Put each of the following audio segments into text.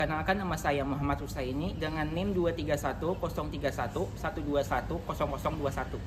Kenalkan, nama saya Muhammad Husaini dengan NIM 2310311210021.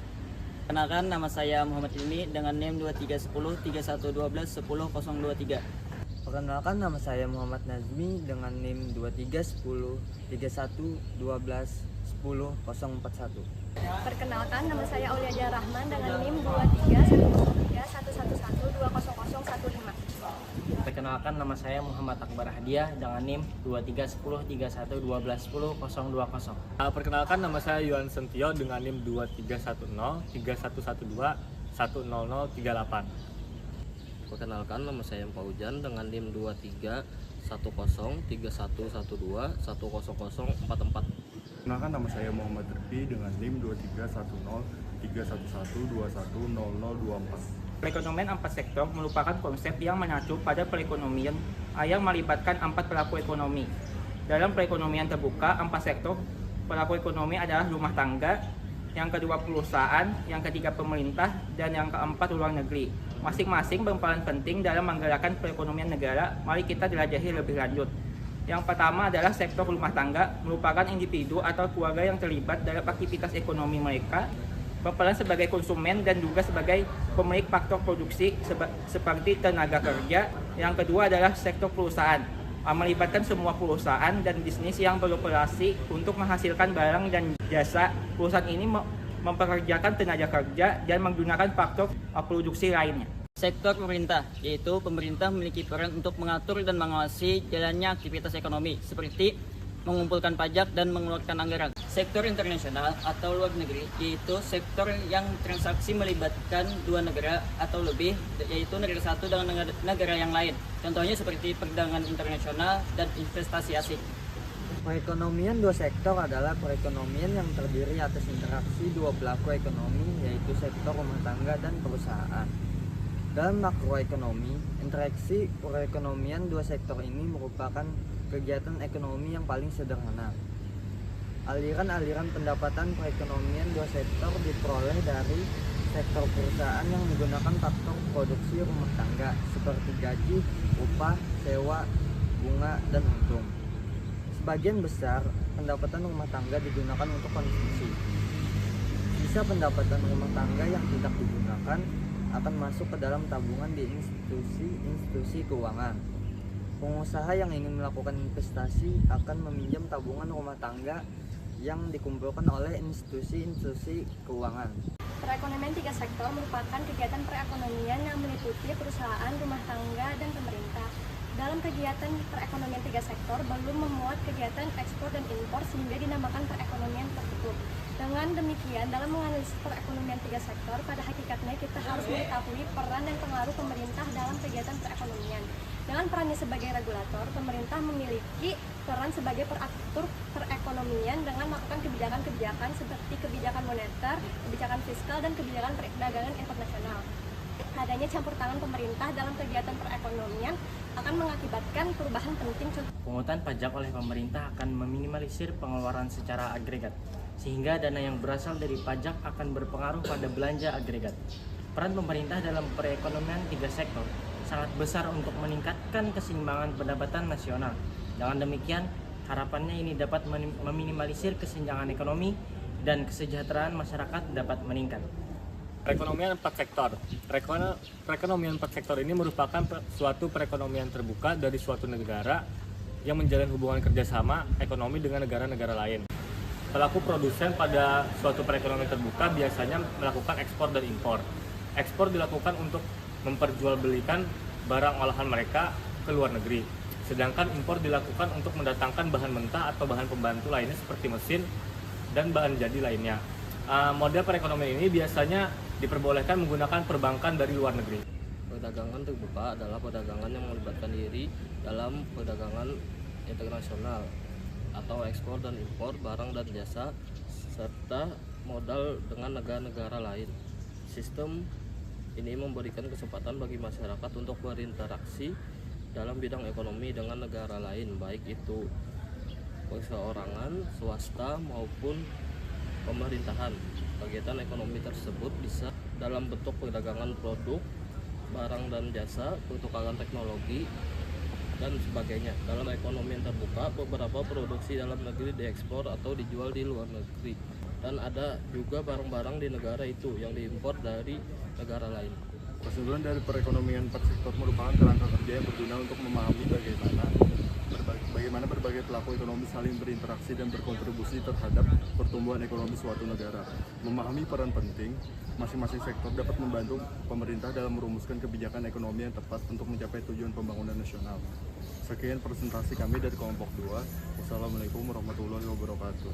Kenalkan, nama saya Muhammad Ilmi dengan NIM 231031121023. Perkenalkan, nama saya Muhammad Nazmi dengan NIM 231031121041. Perkenalkan, nama saya Aulia Rahman dengan NIM 23103111200015. Perkenalkan, nama saya Muhammad Akbar Hadiah dengan NIM 231031121020. Perkenalkan, nama saya Yuan Sentio dengan NIM 23103111100038. Perkenalkan, nama saya Paujan dengan NIM 23103112100044. Perkenalkan, nama saya Muhammad Rifki dengan NIM 231031210024. Perekonomian empat sektor merupakan konsep yang mengacu pada perekonomian yang melibatkan empat pelaku ekonomi. Dalam perekonomian terbuka, empat sektor pelaku ekonomi adalah rumah tangga, yang kedua perusahaan, yang ketiga pemerintah, dan yang keempat luar negeri. Masing-masing berperan penting dalam menggerakkan perekonomian negara. Mari kita jelajahi lebih lanjut. Yang pertama adalah sektor rumah tangga, merupakan individu atau keluarga yang terlibat dalam aktivitas ekonomi mereka, berperan sebagai konsumen dan juga sebagai pemilik faktor produksi seperti tenaga kerja. Yang kedua adalah sektor perusahaan, melibatkan semua perusahaan dan bisnis yang beroperasi untuk menghasilkan barang dan jasa. Perusahaan ini mempekerjakan tenaga kerja dan menggunakan faktor produksi lainnya. Sektor pemerintah, yaitu pemerintah memiliki peran untuk mengatur dan mengawasi jalannya aktivitas ekonomi, seperti mengumpulkan pajak dan mengeluarkan anggaran. Sektor internasional atau luar negeri, yaitu sektor yang transaksi melibatkan dua negara atau lebih, yaitu negara satu dengan negara yang lain. Contohnya seperti perdagangan internasional dan investasi asing. Perekonomian dua sektor adalah perekonomian yang terdiri atas interaksi dua pelaku ekonomi, yaitu sektor rumah tangga dan perusahaan. Dalam makroekonomi, interaksi perekonomian dua sektor ini merupakan kegiatan ekonomi yang paling sederhana. Aliran-aliran pendapatan perekonomian dua sektor diperoleh dari sektor perusahaan yang menggunakan faktor produksi rumah tangga seperti gaji, upah, sewa, bunga, dan untung. Sebagian besar pendapatan rumah tangga digunakan untuk konsumsi. Sisa pendapatan rumah tangga yang tidak digunakan akan masuk ke dalam tabungan di institusi keuangan. Pengusaha yang ingin melakukan investasi akan meminjam tabungan rumah tangga yang dikumpulkan oleh institusi keuangan. Perekonomian tiga sektor merupakan kegiatan perekonomian yang meliputi perusahaan, rumah tangga, dan pemerintah. Dalam kegiatan perekonomian tiga sektor belum memuat kegiatan ekspor dan impor sehingga dinamakan perekonomian tertutup. Dengan demikian, dalam menganalisis perekonomian tiga sektor, pada hakikatnya kita harus mengetahui peran dan pengaruh pemerintah dalam kegiatan perekonomian. Dengan perannya sebagai regulator, pemerintah memiliki peran sebagai peratur perekonomian dengan melakukan kebijakan-kebijakan seperti kebijakan moneter, kebijakan fiskal, dan kebijakan perdagangan internasional. Adanya campur tangan pemerintah dalam kegiatan perekonomian akan mengakibatkan perubahan penting. Pungutan pajak oleh pemerintah akan meminimalisir pengeluaran secara agregat, sehingga dana yang berasal dari pajak akan berpengaruh pada belanja agregat. Peran pemerintah dalam perekonomian tiga sektor sangat besar untuk meningkatkan keseimbangan pendapatan nasional. Dengan demikian, harapannya ini dapat meminimalisir kesenjangan ekonomi dan kesejahteraan masyarakat dapat meningkat. Perekonomian empat sektor. Perekonomian empat sektor ini merupakan suatu perekonomian terbuka dari suatu negara yang menjalin hubungan kerjasama ekonomi dengan negara-negara lain. Pelaku produsen pada suatu perekonomian terbuka biasanya melakukan ekspor dan impor. Ekspor dilakukan untuk memperjualbelikan barang olahan mereka ke luar negeri. Sedangkan impor dilakukan untuk mendatangkan bahan mentah atau bahan pembantu lainnya seperti mesin dan bahan jadi lainnya. Model perekonomian ini biasanya diperbolehkan menggunakan perbankan dari luar negeri. Perdagangan terbuka adalah perdagangan yang melibatkan diri dalam perdagangan internasional atau ekspor dan impor barang dan jasa serta modal dengan negara-negara lain. Sistem ini memberikan kesempatan bagi masyarakat untuk berinteraksi dalam bidang ekonomi dengan negara lain, baik itu perseorangan, swasta maupun pemerintahan. Kegiatan ekonomi tersebut bisa dalam bentuk perdagangan produk, barang dan jasa, pertukaran teknologi, dan sebagainya. Dalam ekonomi yang terbuka, beberapa produksi dalam negeri diekspor atau dijual di luar negeri. Dan ada juga barang-barang di negara itu yang diimpor dari negara lain. Kesimpulan dari perekonomian 4 sektor merupakan kerangka kerja yang berguna untuk memahami bagaimana berbagai pelaku ekonomi saling berinteraksi dan berkontribusi terhadap pertumbuhan ekonomi suatu negara. Memahami peran penting, masing-masing sektor dapat membantu pemerintah dalam merumuskan kebijakan ekonomi yang tepat untuk mencapai tujuan pembangunan nasional. Sekian presentasi kami dari kelompok 2. Wassalamualaikum warahmatullahi wabarakatuh.